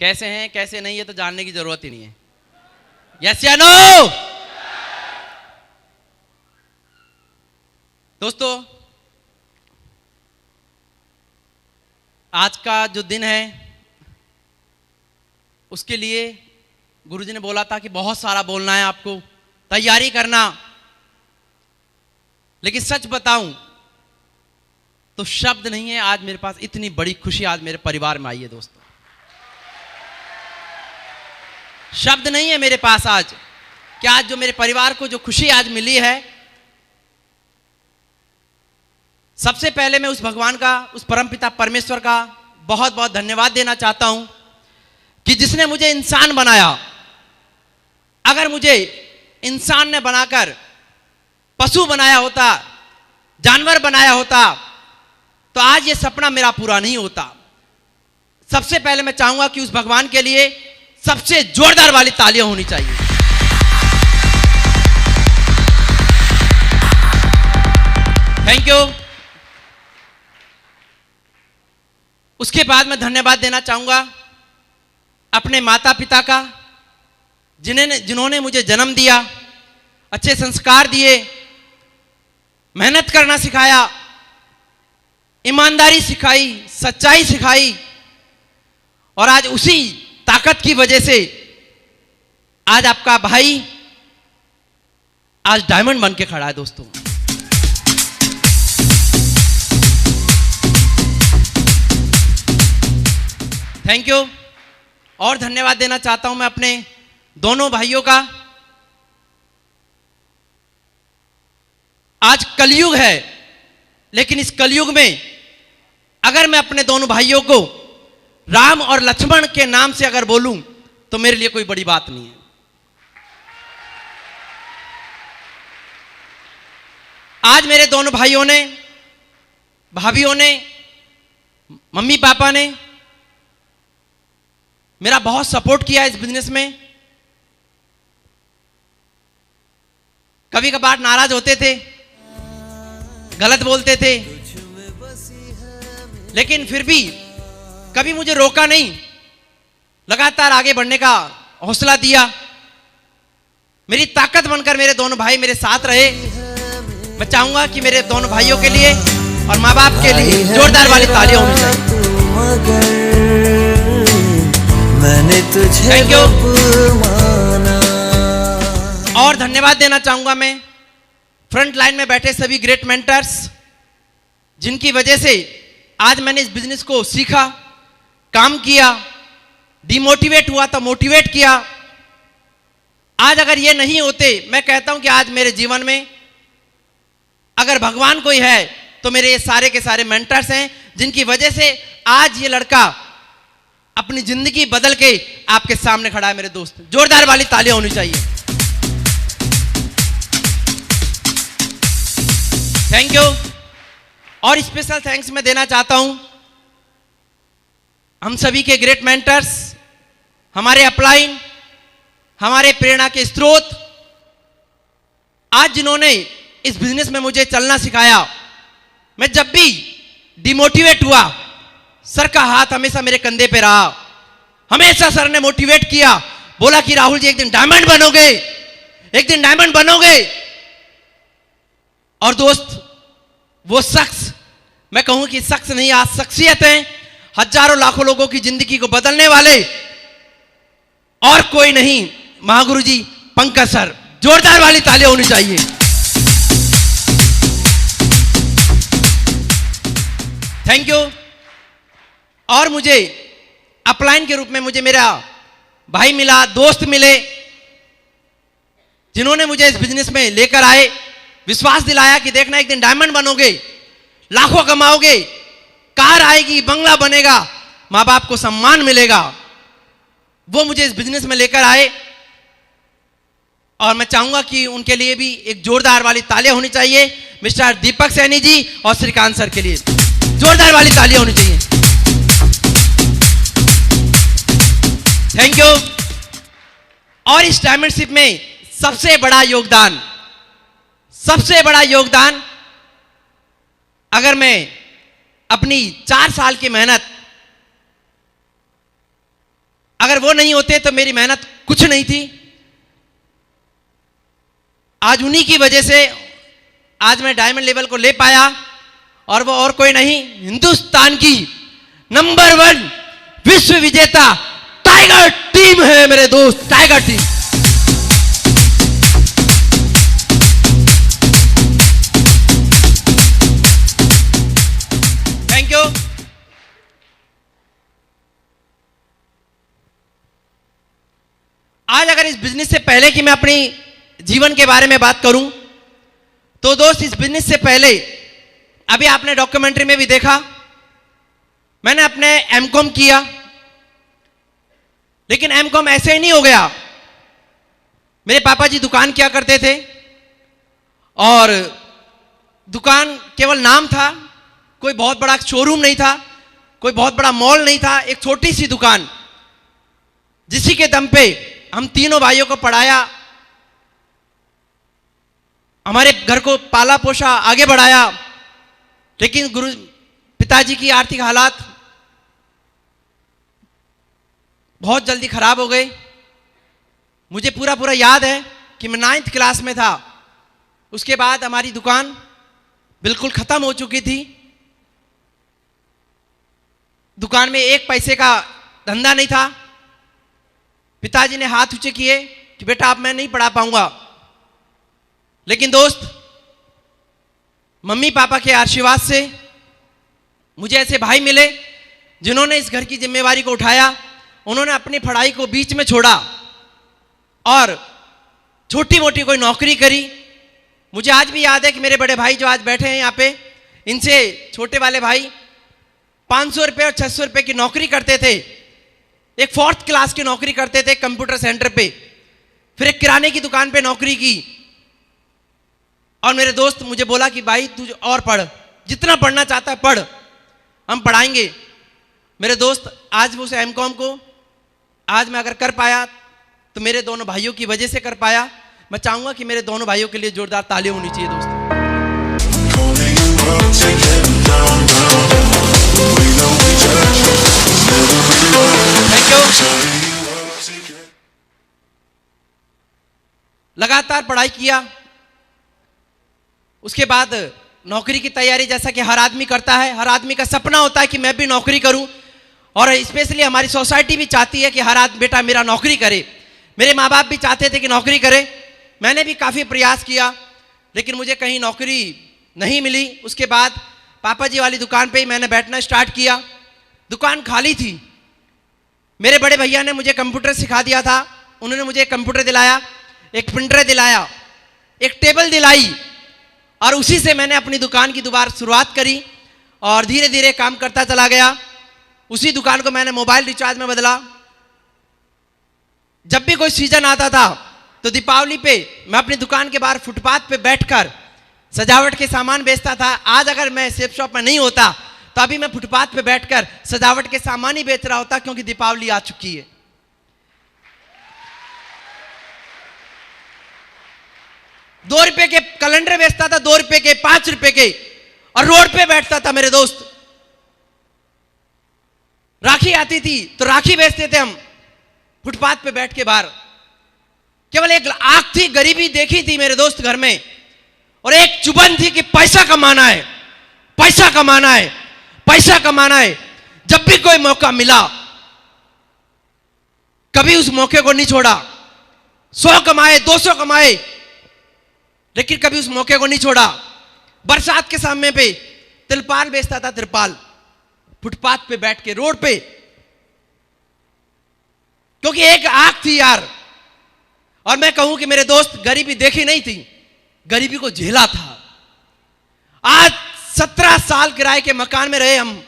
कैसे हैं कैसे नहीं है तो जानने की जरूरत ही नहीं है। यस या नो? दोस्तों, आज का जो दिन है उसके लिए गुरुजी ने बोला था कि बहुत सारा बोलना है, आपको तैयारी करना। लेकिन सच बताऊं तो शब्द नहीं है आज मेरे पास। इतनी बड़ी खुशी आज मेरे परिवार में आई है दोस्तों, शब्द नहीं है मेरे पास आज कि आज जो मेरे परिवार को जो खुशी आज मिली है। सबसे पहले मैं उस भगवान का, उस परमपिता परमेश्वर का बहुत बहुत धन्यवाद देना चाहता हूं कि जिसने मुझे इंसान बनाया। अगर मुझे इंसान ने बनाकर पशु बनाया होता, जानवर बनाया होता, तो आज ये सपना मेरा पूरा नहीं होता। सबसे पहले मैं चाहूंगा कि उस भगवान के लिए सबसे जोरदार वाली तालियां होनी चाहिए। Thank you. उसके बाद मैं धन्यवाद देना चाहूंगा अपने माता पिता का, जिन्होंने मुझे जन्म दिया, अच्छे संस्कार दिए, मेहनत करना सिखाया, ईमानदारी सिखाई, सच्चाई सिखाई, और आज उसी ताकत की वजह से आज आपका भाई आज डायमंड बन के खड़ा है दोस्तों। Thank you. और धन्यवाद देना चाहता हूं मैं अपने दोनों भाइयों का। आज कलयुग है, लेकिन इस कलयुग में अगर मैं अपने दोनों भाइयों को राम और लक्ष्मण के नाम से अगर बोलूं तो मेरे लिए कोई बड़ी बात नहीं है। आज मेरे दोनों भाइयों ने, भाभियों ने, मम्मी पापा ने मेरा बहुत सपोर्ट किया इस बिजनेस में। कभी कभार नाराज होते थे, गलत बोलते थे, लेकिन फिर भी कभी मुझे रोका नहीं, लगातार आगे बढ़ने का हौसला दिया। मेरी ताकत बनकर मेरे दोनों भाई मेरे साथ रहे। मैं चाहूंगा कि मेरे दोनों भाइयों के लिए और माँ बाप के लिए जोरदार वाली तालियां होनी चाहिए। मैंने तुझे थैंक यू। और धन्यवाद देना चाहूंगा मैं फ्रंट लाइन में बैठे सभी ग्रेट मेंटर्स, जिनकी वजह से आज मैंने इस बिजनेस को सीखा, काम किया, डिमोटिवेट हुआ तो मोटिवेट किया। आज अगर ये नहीं होते, मैं कहता हूं कि आज मेरे जीवन में अगर भगवान कोई है तो मेरे ये सारे के सारे मेंटर्स हैं, जिनकी वजह से आज ये लड़का अपनी जिंदगी बदल के आपके सामने खड़ा है। मेरे दोस्त, जोरदार वाली तालियां होनी चाहिए। Thank you. और स्पेशल थैंक्स मैं देना चाहता हूं हम सभी के ग्रेट मेंटर्स, हमारे अपलाइन, हमारे प्रेरणा के स्रोत, आज जिन्होंने इस बिजनेस में मुझे चलना सिखाया। मैं जब भी डिमोटिवेट हुआ, सर का हाथ हमेशा मेरे कंधे पे रहा। हमेशा सर ने मोटिवेट किया, बोला कि राहुल जी एक दिन डायमंड बनोगे, एक दिन डायमंड बनोगे। और दोस्त, वो शख्स, मैं कहूं कि शख्स नहीं, आज शख्सियत है, हजारों लाखों लोगों की जिंदगी को बदलने वाले, और कोई नहीं, महागुरु जी पंकज सर। जोरदार वाली तालियां होनी चाहिए। Thank you. और मुझे अपलाइन के रूप में मुझे मेरा भाई मिला, दोस्त मिले, जिन्होंने मुझे इस बिजनेस में लेकर आए, विश्वास दिलाया कि देखना एक दिन डायमंड बनोगे, लाखों कमाओगे, कार आएगी, बंगला बनेगा, मां बाप को सम्मान मिलेगा। वो मुझे इस बिजनेस में लेकर आए, और मैं चाहूंगा कि उनके लिए भी एक जोरदार वाली तालियां होनी चाहिए। मिस्टर दीपक सैनी जी और श्रीकांत सर के लिए जोरदार वाली तालियां होनी चाहिए। Thank you. और इस डायमंडशिप में सबसे बड़ा योगदान अगर मैं अपनी 4 साल की मेहनत अगर वो नहीं होते तो मेरी मेहनत कुछ नहीं थी। आज उन्हीं की वजह से आज मैं डायमंड लेवल को ले पाया, और वो और कोई नहीं, हिंदुस्तान की नंबर 1 विश्व विजेता टाइगर टीम है मेरे दोस्त, टाइगर टीम। Thank you. आज अगर इस बिजनेस से पहले कि मैं अपनी जीवन के बारे में बात करूं, तो दोस्त इस बिजनेस से पहले अभी आपने डॉक्यूमेंट्री में भी देखा, मैंने अपने एमकॉम किया, लेकिन एमकॉम ऐसे ही नहीं हो गया। मेरे पापा जी दुकान किया करते थे, और दुकान केवल नाम था, कोई बहुत बड़ा शोरूम नहीं था, कोई बहुत बड़ा मॉल नहीं था, एक छोटी सी दुकान, जिसी के दम पे हम तीनों भाइयों को पढ़ाया, हमारे घर को पाला पोषा, आगे बढ़ाया। लेकिन पिताजी की आर्थिक हालात बहुत जल्दी खराब हो गए। मुझे पूरा याद है कि मैं 9th क्लास में था, उसके बाद हमारी दुकान बिल्कुल खत्म हो चुकी थी। दुकान में 1 पैसे का धंधा नहीं था। पिताजी ने हाथ ऊंचे किए कि बेटा अब मैं नहीं पढ़ा पाऊंगा, लेकिन दोस्त मम्मी पापा के आशीर्वाद से मुझे ऐसे भाई मिले जिन्होंने इस घर की जिम्मेवारी को उठाया। उन्होंने अपनी पढ़ाई को बीच में छोड़ा और छोटी मोटी कोई नौकरी करी। मुझे आज भी याद है कि मेरे बड़े भाई जो आज बैठे हैं यहाँ पे, इनसे छोटे वाले भाई 500 रुपये और 600 रुपये की नौकरी करते थे। एक 4th क्लास की नौकरी करते थे कंप्यूटर सेंटर पे, फिर एक किराने की दुकान पे नौकरी की। और मेरे दोस्त मुझे बोला कि भाई तू और पढ़, जितना पढ़ना चाहता है पढ़, हम पढ़ाएंगे। मेरे दोस्त आज वो उस एमकॉम को आज मैं अगर कर पाया तो मेरे दोनों भाइयों की वजह से कर पाया। मैं चाहूंगा कि मेरे दोनों भाइयों के लिए जोरदार तालियां होनी चाहिए दोस्तों। Thank you. लगातार पढ़ाई किया, उसके बाद नौकरी की तैयारी, जैसा कि हर आदमी करता है। हर आदमी का सपना होता है कि मैं भी नौकरी करूं, और स्पेशली हमारी सोसाइटी भी चाहती है कि हर आदमी बेटा मेरा नौकरी करे। मेरे माँ बाप भी चाहते थे कि नौकरी करे। मैंने भी काफ़ी प्रयास किया, लेकिन मुझे कहीं नौकरी नहीं मिली। उसके बाद पापा जी वाली दुकान पे ही मैंने बैठना स्टार्ट किया। दुकान खाली थी। मेरे बड़े भैया ने मुझे कंप्यूटर सिखा दिया था। उन्होंने मुझे एक कंप्यूटर दिलाया, एक प्रिंटर दिलाया, एक टेबल दिलाई, और उसी से मैंने अपनी दुकान की दोबारा शुरुआत करी और धीरे धीरे काम करता चला गया। उसी दुकान को मैंने मोबाइल रिचार्ज में बदला। जब भी कोई सीजन आता था तो दीपावली पे मैं अपनी दुकान के बाहर फुटपाथ पे बैठकर सजावट के सामान बेचता था। आज अगर मैं सेफ शॉप में नहीं होता तो अभी मैं फुटपाथ पे बैठकर सजावट के सामान ही बेच रहा होता, क्योंकि दीपावली आ चुकी है। ₹2 के कैलेंडर बेचता था, ₹2 के, ₹5 के, और रोड पे बैठता था। मेरे दोस्त राखी आती थी तो राखी बेचते थे हम फुटपाथ पे बैठ के बाहर। केवल एक आग थी, गरीबी देखी थी मेरे दोस्त घर में, और एक चुभन थी कि पैसा कमाना है, पैसा कमाना है, पैसा कमाना है। जब भी कोई मौका मिला कभी उस मौके को नहीं छोड़ा। 100 कमाए, 200 कमाए, लेकिन कभी उस मौके को नहीं छोड़ा। बरसात के समय पे तिरपाल बेचता था, तिरपाल फुटपाथ पे बैठ के रोड पे, क्योंकि एक आग थी यार। और मैं कहूं कि मेरे दोस्त गरीबी देखी नहीं थी, गरीबी को झेला था। आज 17 साल किराए के मकान में रहे हम।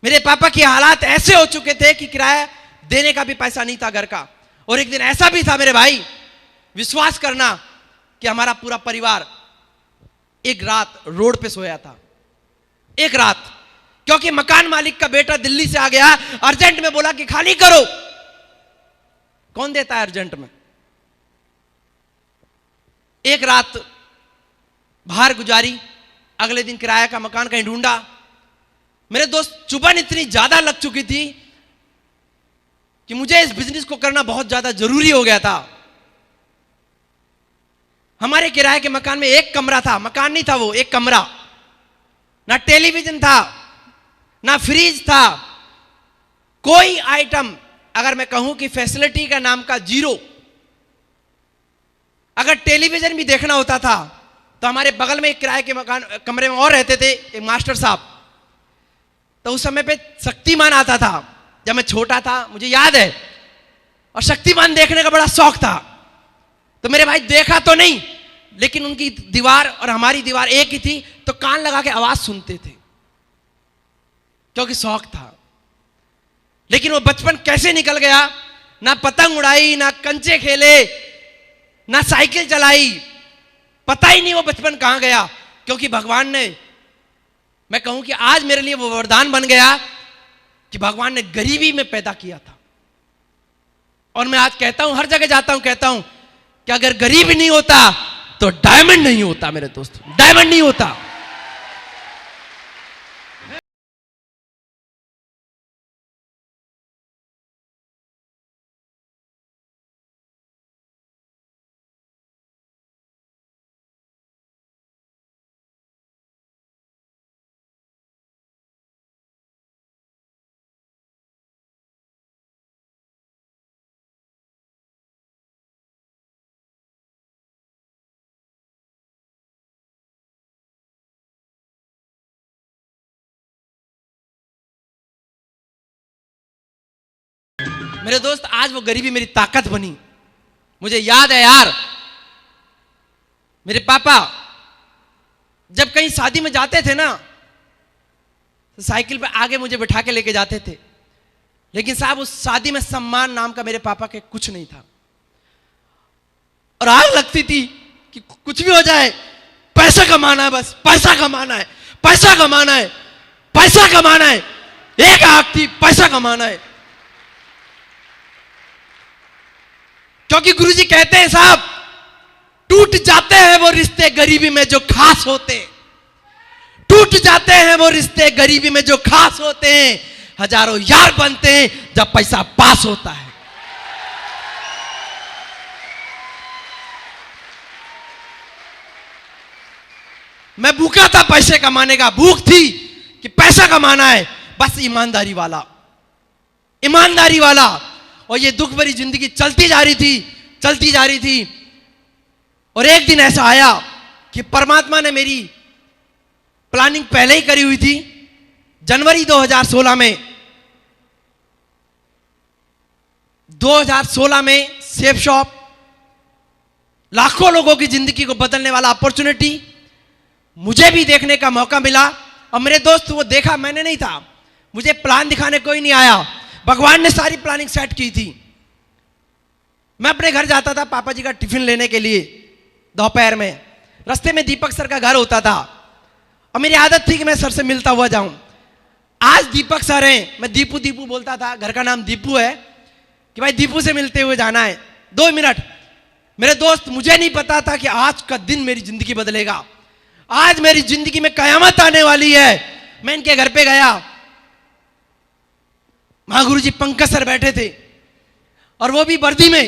मेरे पापा के हालात ऐसे हो चुके थे कि किराया देने का भी पैसा नहीं था घर का। और एक दिन ऐसा भी था मेरे भाई, विश्वास करना, कि हमारा पूरा परिवार एक रात रोड पे सोया था। एक रात, क्योंकि मकान मालिक का बेटा दिल्ली से आ गया, अर्जेंट में बोला कि खाली करो। कौन देता है अर्जेंट में? एक रात बाहर गुजारी, अगले दिन किराया का मकान कहीं ढूंढा। मेरे दोस्त चुभन इतनी ज्यादा लग चुकी थी कि मुझे इस बिजनेस को करना बहुत ज्यादा जरूरी हो गया था। हमारे किराए के मकान में एक कमरा था, मकान नहीं था वो, एक कमरा, ना टेलीविजन था, ना फ्रिज था, कोई आइटम, अगर मैं कहूं कि फैसिलिटी का नाम का जीरो। अगर टेलीविजन भी देखना होता था तो हमारे बगल में एक किराए के मकान कमरे में और रहते थे एक मास्टर साहब, तो उस समय पे शक्तिमान आता था जब मैं छोटा था, मुझे याद है, और शक्तिमान देखने का बड़ा शौक था। तो मेरे भाई देखा तो नहीं, लेकिन उनकी दीवार और हमारी दीवार एक ही थी, तो कान लगा के आवाज सुनते थे क्योंकि शौक था। लेकिन वो बचपन कैसे निकल गया, ना पतंग उड़ाई, ना कंचे खेले, ना साइकिल चलाई, पता ही नहीं वो बचपन कहां गया। क्योंकि भगवान ने, मैं कहूं कि आज मेरे लिए वो वरदान बन गया कि भगवान ने गरीबी में पैदा किया था। और मैं आज कहता हूं, हर जगह जाता हूं, कहता हूं कि अगर गरीब नहीं होता तो डायमंड नहीं होता मेरे दोस्तों, डायमंड नहीं होता। मेरे दोस्त, आज वो गरीबी मेरी ताकत बनी। मुझे याद है यार, मेरे पापा जब कहीं शादी में जाते थे ना, तो साइकिल पे आगे मुझे बिठा के लेके जाते थे। लेकिन साहब, उस शादी में सम्मान नाम का मेरे पापा के कुछ नहीं था। और आग लगती थी कि कुछ भी हो जाए, पैसा कमाना है, बस पैसा कमाना है, पैसा कमाना है, पैसा कमाना है। एक आग थी, पैसा कमाना है। क्योंकि गुरुजी कहते हैं साहब, टूट जाते हैं वो रिश्ते गरीबी में जो खास होते हैं, टूट जाते हैं वो रिश्ते गरीबी में जो खास होते हैं। हजारों यार बनते हैं जब पैसा पास होता है। मैं भूखा था पैसे कमाने का, भूख थी कि पैसा कमाना है, बस ईमानदारी वाला, ईमानदारी वाला। और ये दुख भरी जिंदगी चलती जा रही थी, चलती जा रही थी। और एक दिन ऐसा आया कि परमात्मा ने मेरी प्लानिंग पहले ही करी हुई थी। जनवरी 2016 में सेफ शॉप, लाखों लोगों की जिंदगी को बदलने वाला अपॉर्चुनिटी मुझे भी देखने का मौका मिला। और मेरे दोस्त, वो देखा मैंने नहीं था, मुझे प्लान दिखाने कोई नहीं आया, भगवान ने सारी प्लानिंग सेट की थी। मैं अपने घर जाता था पापा जी का टिफिन लेने के लिए दोपहर में, रास्ते में दीपक सर का घर होता था और मेरी आदत थी कि मैं सर से मिलता हुआ जाऊं। आज दीपक सर हैं, मैं दीपू दीपू बोलता था, घर का नाम दीपू है, कि भाई दीपू से मिलते हुए जाना है 2 मिनट। मेरे दोस्त, मुझे नहीं पता था कि आज का दिन मेरी जिंदगी बदलेगा, आज मेरी जिंदगी में कयामत आने वाली है। मैं इनके घर पे गया, महागुरु जी पंकज सर बैठे थे और वो भी वर्दी में।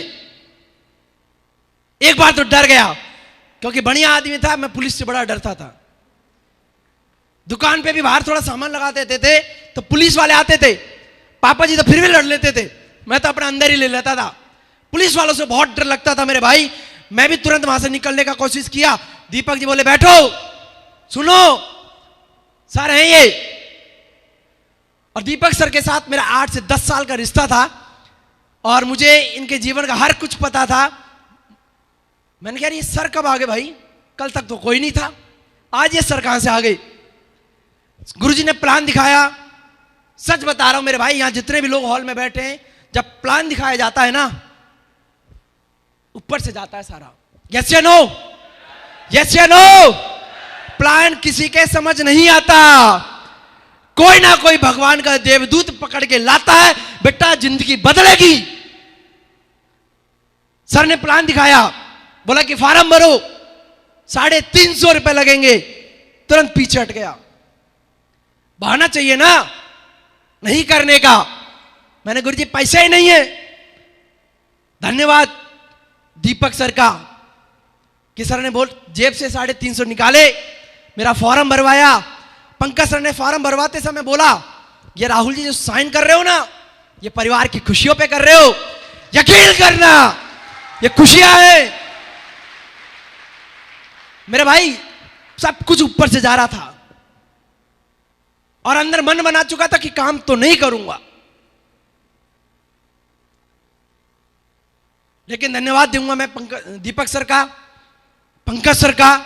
एक बार तो डर गया क्योंकि बढ़िया आदमी था, मैं पुलिस से बड़ा डरता था। दुकान पे भी बाहर थोड़ा सामान लगा देते थे तो पुलिस वाले आते थे, पापा जी तो फिर भी लड़ लेते थे, मैं तो अपना अंदर ही ले लेता था। पुलिस वालों से बहुत डर लगता था मेरे भाई। मैं भी तुरंत वहां से निकलने का कोशिश किया। दीपक जी बोले, बैठो, सुनो, सर हैं ये। और दीपक सर के साथ मेरा 8 से 10 साल का रिश्ता था और मुझे इनके जीवन का हर कुछ पता था। मैंने कहा, ये सर कब आ गए भाई, कल तक तो कोई नहीं था, आज ये सर कहां से आ गए। गुरुजी ने प्लान दिखाया। सच बता रहा हूं मेरे भाई, यहां जितने भी लोग हॉल में बैठे हैं, जब प्लान दिखाया जाता है ना, ऊपर से जाता है सारा। यस या नो, यस या नो। प्लान किसी के समझ नहीं आता, कोई ना कोई भगवान का देवदूत पकड़ के लाता है, बेटा जिंदगी बदलेगी। सर ने प्लान दिखाया, बोला कि फार्म भरो, 350 रुपए लगेंगे। तुरंत पीछे हट गया, बहाना चाहिए ना नहीं करने का। मैंने गुरुजी पैसे ही नहीं है। धन्यवाद दीपक सर का कि सर ने बोल जेब से 350 निकाले, मेरा फॉर्म भरवाया। पंकज सर ने फॉर्म भरवाते समय बोला, ये राहुल जी जो साइन कर रहे हो ना, ये परिवार की खुशियों पे कर रहे हो, यकीन करना ये खुशियां हैं। मेरे भाई सब कुछ ऊपर से जा रहा था और अंदर मन बना चुका था कि काम तो नहीं करूंगा, लेकिन धन्यवाद दूंगा मैं दीपक सर का, पंकज सर का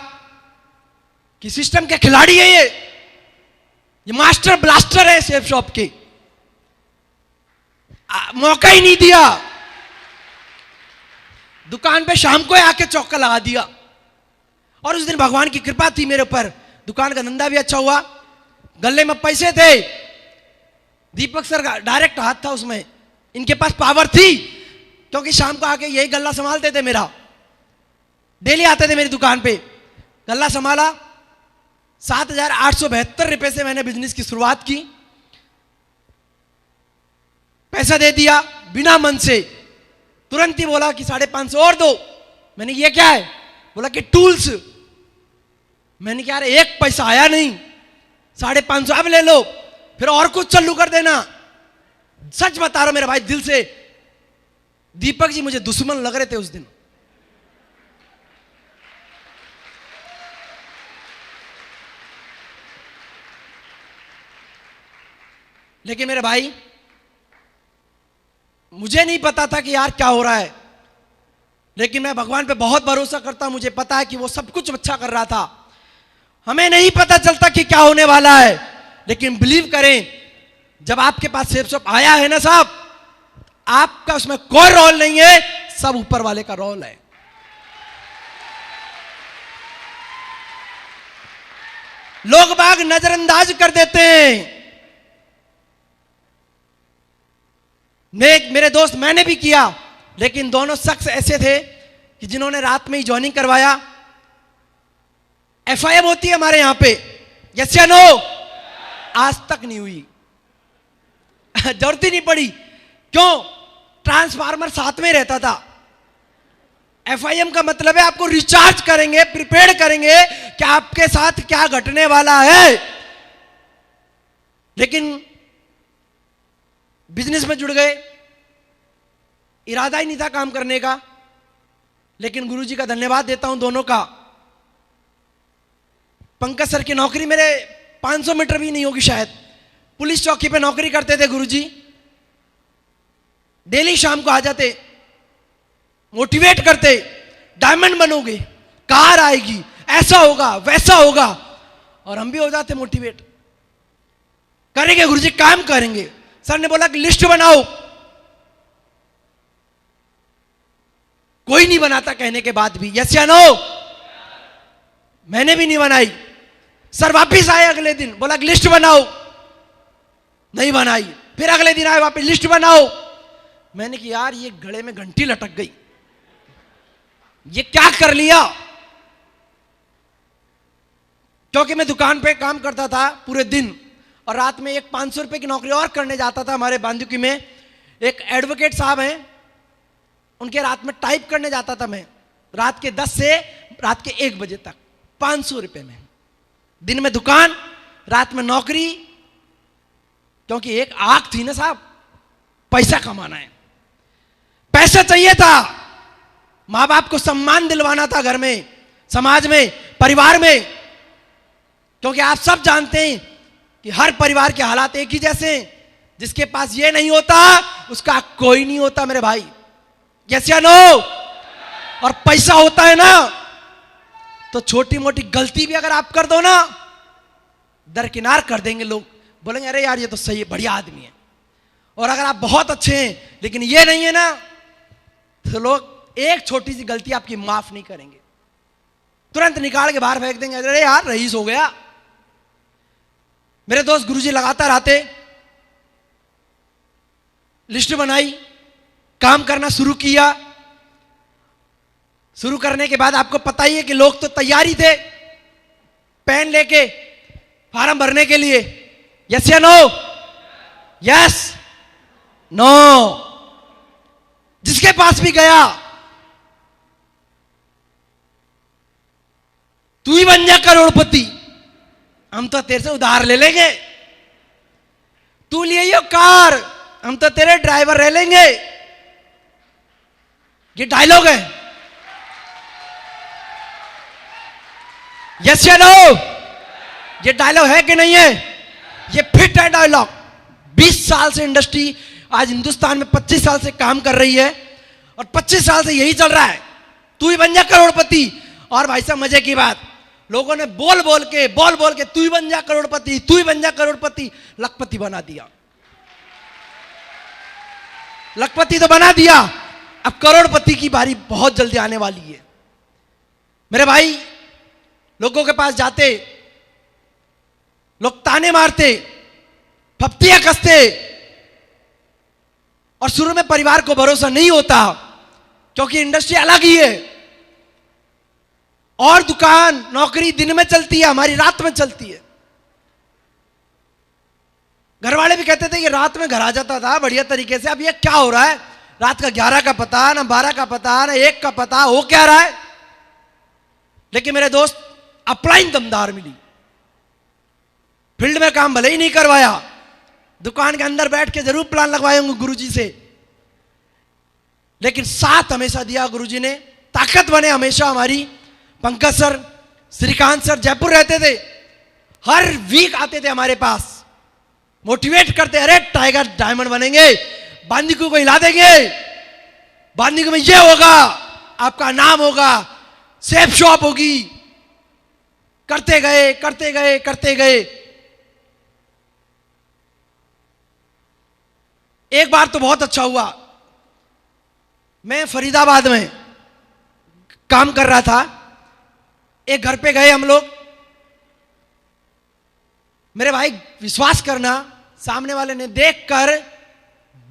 कि सिस्टम के खिलाड़ी है ये मास्टर ब्लास्टर है सेफ शॉप के। मौका ही नहीं दिया, दुकान पे शाम को आके चौका लगा दिया। और उस दिन भगवान की कृपा थी मेरे ऊपर, दुकान का धंधा भी अच्छा हुआ, गले में पैसे थे, दीपक सर का डायरेक्ट हाथ था उसमें, इनके पास पावर थी क्योंकि शाम को आके यही गल्ला संभालते थे मेरा, डेली आते थे मेरी दुकान पे, गल्ला संभाला। 7,872 रुपए से मैंने बिजनेस की शुरुआत की, पैसा दे दिया बिना मन से। तुरंत ही बोला कि 550 और दो। मैंने ये क्या है? बोला कि टूल्स। मैंने कहा यार एक पैसा आया नहीं, 550 अब ले लो, फिर और कुछ चालू कर देना। सच बता रहा हूं मेरे भाई दिल से, दीपक जी मुझे दुश्मन लग रहे थे उस दिन। लेकिन मेरे भाई मुझे नहीं पता था कि यार क्या हो रहा है, लेकिन मैं भगवान पे बहुत भरोसा करता हूं, मुझे पता है कि वो सब कुछ अच्छा कर रहा था। हमें नहीं पता चलता कि क्या होने वाला है, लेकिन बिलीव करें जब आपके पास सेफ शॉप आया है ना साहब, आपका उसमें कोई रोल नहीं है, सब ऊपर वाले का रोल है। लोग बाग नजरअंदाज कर देते हैं। मेरे दोस्त मैंने भी किया, लेकिन दोनों शख्स ऐसे थे कि जिन्होंने रात में ही ज्वाइनिंग करवाया। एफआईएम होती है हमारे यहां पे, यस या नो? आज तक नहीं हुई जरूरत ही नहीं पड़ी। क्यों? ट्रांसफार्मर साथ में रहता था। एफआईएम का मतलब है आपको रिचार्ज करेंगे, प्रिपेयर करेंगे कि आपके साथ क्या घटने वाला है। लेकिन बिजनेस में जुड़ गए, इरादा ही नहीं था काम करने का, लेकिन गुरुजी का धन्यवाद देता हूं दोनों का। पंकज सर की नौकरी मेरे 500 मीटर भी नहीं होगी शायद, पुलिस चौकी पे नौकरी करते थे गुरुजी। डेली शाम को आ जाते, मोटिवेट करते, डायमंड बनोगे, कार आएगी, ऐसा होगा वैसा होगा, और हम भी हो जाते मोटिवेट। करेंगे गुरुजी, काम करेंगे। सर ने बोला कि लिस्ट बनाओ, कोई नहीं बनाता कहने के बाद भी, यस या नो? मैंने भी नहीं बनाई। सर वापिस आए अगले दिन, बोला कि लिस्ट बनाओ, नहीं बनाई। फिर अगले दिन आए वापिस, लिस्ट बनाओ। मैंने कहा यार ये गले में घंटी लटक गई, ये क्या कर लिया? क्योंकि मैं दुकान पे काम करता था पूरे दिन, और रात में एक 500 रुपए की नौकरी और करने जाता था। हमारे बांदुकी में एक एडवोकेट साहब हैं, उनके रात में टाइप करने जाता था मैं, रात के 10 से रात के 1 बजे तक, 500 रुपए में। दिन में दुकान, रात में नौकरी, क्योंकि एक आंख थी ना साहब, पैसा कमाना है, पैसा चाहिए था, मां बाप को सम्मान दिलवाना था, घर में, समाज में, परिवार में। क्योंकि आप सब जानते हैं कि हर परिवार के हालात एक ही जैसे हैं। जिसके पास ये नहीं होता उसका कोई नहीं होता मेरे भाई, यस या नो? और पैसा होता है ना, तो छोटी मोटी गलती भी अगर आप कर दो ना, दरकिनार कर देंगे लोग, बोलेंगे अरे यार ये तो सही है, बढ़िया आदमी है। और अगर आप बहुत अच्छे हैं लेकिन ये नहीं है ना, तो लोग एक छोटी सी गलती आपकी माफ नहीं करेंगे, तुरंत निकाल के बाहर फेंक देंगे, अरे यार रईस हो गया। मेरे दोस्त गुरुजी लगातार आते, लिस्ट बनाई, काम करना शुरू किया। शुरू करने के बाद आपको पता ही है कि लोग तो तैयारी थे पेन लेके फॉर्म भरने के लिए, यस या नो? यस। नो, जिसके पास भी गया तू ही बन जा करोड़पति, हम तो तेरे से उधार ले लेंगे। तू लिए ये कार, हम तो तेरे ड्राइवर रह लेंगे। ये डायलॉग है, यस या नो? ये डायलॉग है कि नहीं है? ये फिट है डायलॉग। 20 साल से इंडस्ट्री आज हिंदुस्तान में 25 साल से काम कर रही है और 25 साल से यही चल रहा है, तू ही बन जा करोड़पति। और भाई साहब मजे की बात, लोगों ने बोल बोल के तू ही बन जा करोड़पति, तू ही बन जा करोड़पति, लखपति बना दिया। लखपति तो बना दिया, अब करोड़पति की बारी बहुत जल्दी आने वाली है। मेरे भाई, लोगों के पास जाते, लोग ताने मारते, फप्तियां कसते, और शुरू में परिवार को भरोसा नहीं होता क्योंकि इंडस्ट्री अलग ही है। और दुकान नौकरी दिन में चलती है, हमारी रात में चलती है। घर वाले भी कहते थे कि रात में घर आ जाता था बढ़िया तरीके से, अब ये क्या हो रहा है, रात का 11 का पता ना, 12 का पता ना, 1 का पता, हो क्या रहा है। लेकिन मेरे दोस्त, अपलाइन दमदार मिली। फील्ड में काम भले ही नहीं करवाया, दुकान के अंदर बैठ के जरूर प्लान लगवाए होंगे गुरुजी से, लेकिन साथ हमेशा दिया गुरुजी ने, ताकत बने हमेशा हमारी। पंकज सर, श्रीकांत सर जयपुर रहते थे, हर वीक आते थे हमारे पास, मोटिवेट करते, अरे टाइगर डायमंड बनेंगे, बांदीकुई को हिला देंगे, बांदीकुई में ये होगा, आपका नाम होगा, सेफ शॉप होगी। करते गए करते गए करते गए। एक बार तो बहुत अच्छा हुआ, मैं फरीदाबाद में काम कर रहा था, एक घर पे गए हम लोग। मेरे भाई विश्वास करना, सामने वाले ने देखकर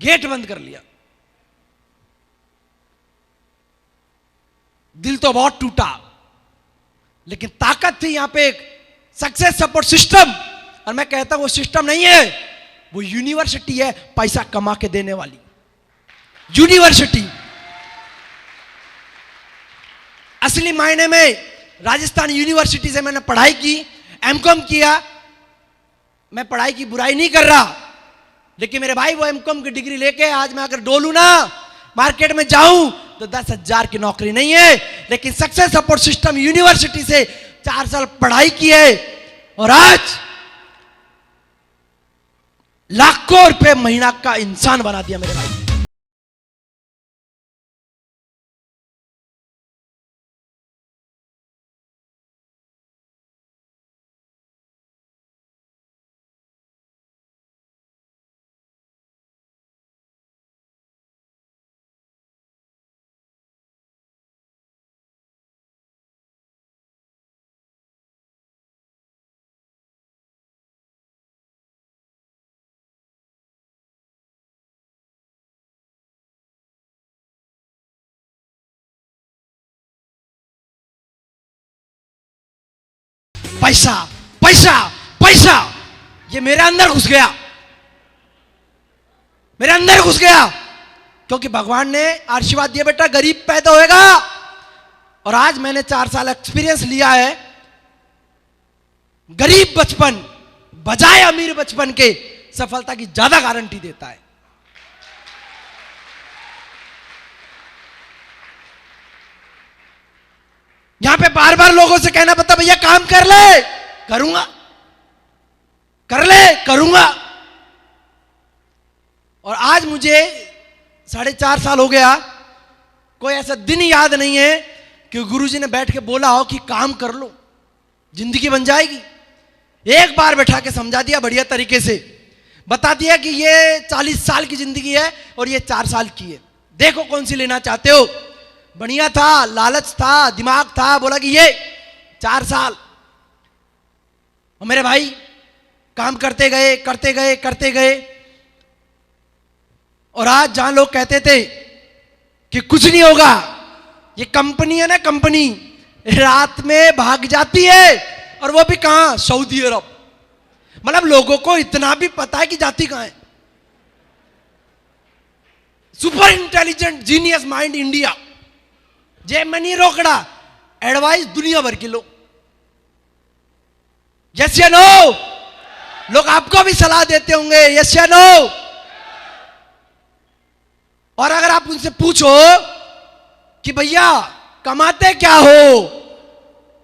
गेट बंद कर लिया। दिल तो बहुत टूटा, लेकिन ताकत थी यहां पे एक सक्सेस सपोर्ट सिस्टम। और मैं कहता हूं वो सिस्टम नहीं है, वो यूनिवर्सिटी है, पैसा कमा के देने वाली यूनिवर्सिटी। असली मायने में राजस्थान यूनिवर्सिटी से मैंने पढ़ाई की, एमकॉम किया। मैं पढ़ाई की बुराई नहीं कर रहा, लेकिन मेरे भाई वो एमकॉम की डिग्री लेके आज मैं अगर डोलू ना, मार्केट में जाऊं तो 10,000 की नौकरी नहीं है, लेकिन सक्सेस सपोर्ट सिस्टम यूनिवर्सिटी से 4 साल पढ़ाई की है और आज लाखों रुपए महीना का इंसान बना दिया मेरे भाई। पैसा पैसा पैसा, ये मेरे अंदर घुस गया, मेरे अंदर घुस गया, क्योंकि भगवान ने आशीर्वाद दिया, बेटा गरीब पैदा होएगा। और आज मैंने 4 साल एक्सपीरियंस लिया है। गरीब बचपन बजाय अमीर बचपन के सफलता की ज्यादा गारंटी देता है। यहां पे बार बार लोगों से कहना पड़ता, भैया काम कर ले, करूंगा, कर ले, करूंगा। और आज मुझे 4.5 साल हो गया, कोई ऐसा दिन याद नहीं है कि गुरुजी ने बैठ के बोला हो कि काम कर लो, जिंदगी बन जाएगी। एक बार बैठा के समझा दिया, बढ़िया तरीके से बता दिया कि ये 40 साल की जिंदगी है और ये 4 साल की है, देखो कौन सी लेना चाहते हो। बढ़िया था, लालच था, दिमाग था, बोला कि ये 4 साल। और मेरे भाई काम करते गए करते गए करते गए, और आज जहां लोग कहते थे कि कुछ नहीं होगा, ये कंपनी है ना, कंपनी रात में भाग जाती है, और वो भी कहां, सऊदी अरब। मतलब लोगों को इतना भी पता है कि जाती कहां है। Super intelligent genius mind India जे मनी रोकड़ा एडवाइस दुनिया भर की लो। यस या नो? लोग आपको भी सलाह देते होंगे, यस या नो? और अगर आप उनसे पूछो कि भैया कमाते क्या हो,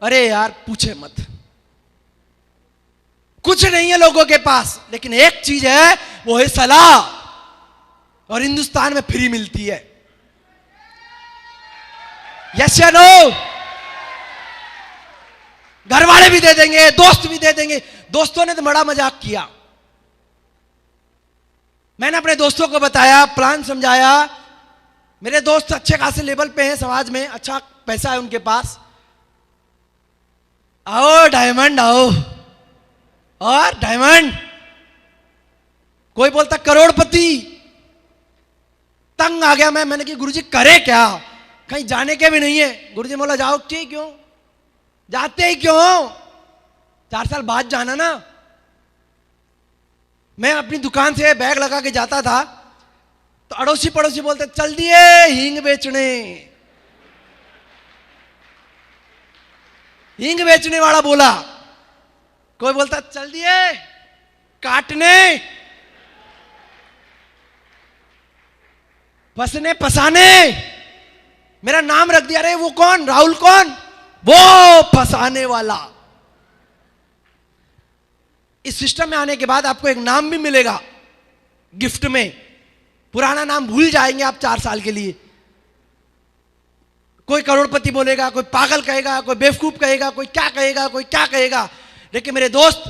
अरे यार पूछे मत, कुछ नहीं है लोगों के पास, लेकिन एक चीज है, वो है सलाह, और हिंदुस्तान में फ्री मिलती है। यस या नो? घर वाले भी दे देंगे, दोस्त भी दे देंगे। दोस्तों ने तो बड़ा मजाक किया। मैंने अपने दोस्तों को बताया, प्लान समझाया। मेरे दोस्त अच्छे खासे लेवल पे हैं समाज में, अच्छा पैसा है उनके पास। आओ डायमंड आओ, और डायमंड, कोई बोलता करोड़पति। तंग आ गया मैंने कि गुरुजी करे क्या, कहीं जाने के भी नहीं है। गुरुजी बोला जाओ, क्यों जाते ही क्यों, 4 साल बाद जाना ना। मैं अपनी दुकान से बैग लगा के जाता था तो अड़ोसी पड़ोसी बोलते चल दिए हींग बेचने। हींग बेचने वाला बोला, कोई बोलता चल दिए काटने, फंसने फंसाने। मेरा नाम रख दिया, रे वो कौन, राहुल कौन, वो फंसाने वाला। इस सिस्टम में आने के बाद आपको एक नाम भी मिलेगा गिफ्ट में। पुराना नाम भूल जाएंगे आप 4 साल के लिए। कोई करोड़पति बोलेगा, कोई पागल कहेगा, कोई बेवकूफ कहेगा, कोई क्या कहेगा, कोई क्या कहेगा। लेकिन मेरे दोस्त,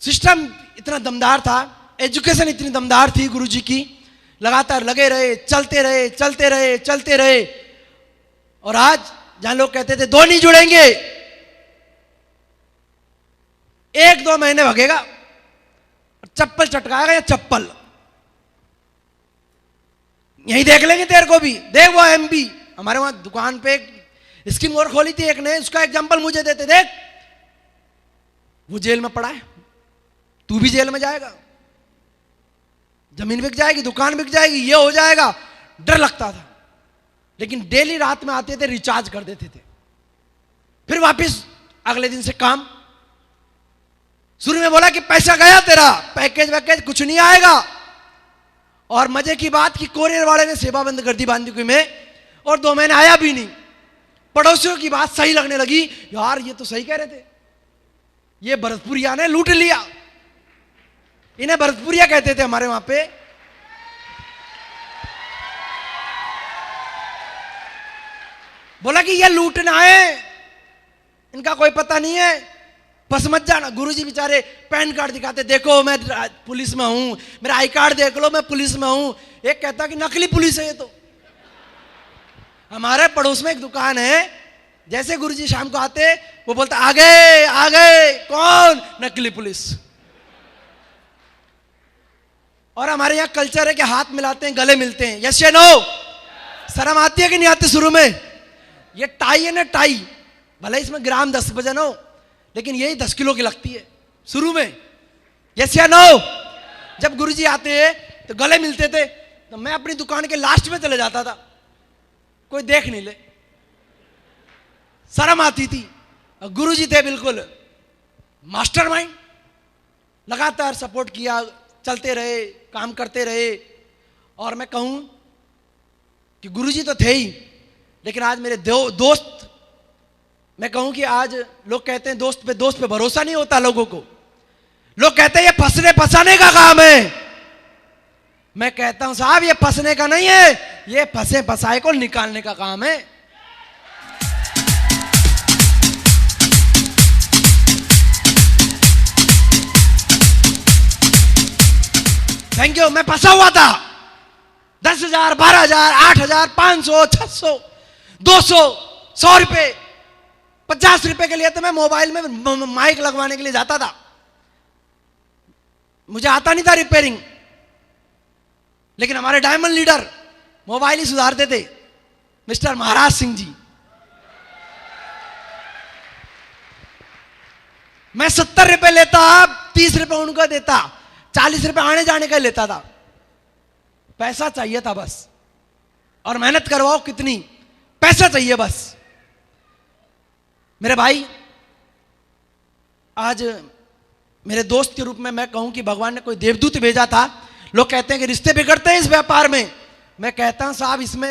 सिस्टम इतना दमदार था, एजुकेशन इतनी दमदार थी गुरुजी की, लगातार लगे रहे, चलते रहे चलते रहे चलते रहे। और आज जहां लोग कहते थे 2 नहीं जुड़ेंगे, 1-2 महीने भगेगा, चप्पल चटकाएगा या चप्पल, यही देख लेंगे तेरे को भी। देख वो एमपी, हमारे वहां दुकान पे एक स्कीम और खोली थी एक ने, उसका एग्जांपल मुझे देते, देख वो जेल में पड़ा है, तू भी जेल में जाएगा, जमीन बिक जाएगी, दुकान बिक जाएगी, ये हो जाएगा। डर लगता था, लेकिन डेली रात में आते थे, रिचार्ज कर देते थे, फिर वापस अगले दिन से काम। शुरू में बोला कि पैसा गया तेरा, पैकेज वैकेज कुछ नहीं आएगा। और मजे की बात कि कोरियर वाले ने सेवा बंद कर दी बांदीकुई में, और 2 महीने आया भी नहीं। पड़ोसियों की बात सही लगने लगी, यार ये तो सही कह रहे थे, ये भरतपुरिया ने लूट लिया। इन्हें भरतपुरिया कहते थे हमारे वहां पे। बोला कि ये लूटना है, इनका कोई पता नहीं है, बस मत जाना। गुरुजी बेचारे पैन कार्ड दिखाते, देखो मैं पुलिस में हूं, मेरा आई कार्ड देख लो मैं पुलिस में हूं। एक कहता कि नकली पुलिस है ये तो। हमारे पड़ोस में एक दुकान है, जैसे गुरुजी शाम को आते वो बोलता आ गए, कौन, नकली पुलिस। और हमारे यहां कल्चर है कि हाथ मिलाते हैं, गले मिलते हैं, यस या नो? शर्म आती है कि नहीं आती शुरू में? ये टाई है ना, टाई, भले इसमें ग्राम 10 वजन हो, लेकिन यही 10 किलो की लगती है शुरू में, यस या नो? जब गुरुजी आते हैं तो गले मिलते थे, तो मैं अपनी दुकान के लास्ट में चले जाता था, कोई देख नहीं ले, शर्म आती थी। और गुरुजी थे बिल्कुल मास्टरमाइंड, लगातार सपोर्ट किया, चलते रहे, काम करते रहे। और मैं कहूं कि गुरुजी तो थे ही, लेकिन आज मेरे दोस्त, मैं कहूं कि आज लोग कहते हैं दोस्त पे भरोसा नहीं होता लोगों को। लोग कहते हैं ये फंसने फंसाने का काम है। मैं कहता हूं साहब ये फंसने का नहीं है, ये फंसे फंसाए को निकालने का काम है। Thank you. मैं फंसा हुआ था, 10,000, 12,000, 8,000, 500, 600, 200, 100 रुपए, 50 रुपए के लिए तो मैं मोबाइल में माइक लगवाने के लिए जाता था। मुझे आता नहीं था रिपेयरिंग, लेकिन हमारे डायमंड लीडर मोबाइल ही सुधारते थे, मिस्टर महाराज सिंह जी। मैं 70 रुपए लेता, 30 रुपए उनको देता, 40 रुपए आने जाने का लेता था। पैसा चाहिए था बस, और मेहनत करवाओ कितनी, पैसा चाहिए बस। मेरे भाई, आज मेरे दोस्त के रूप में मैं कहूं कि भगवान ने कोई देवदूत भेजा था। लोग कहते हैं कि रिश्ते बिगड़ते हैं इस व्यापार में। मैं कहता हूं साहब, इसमें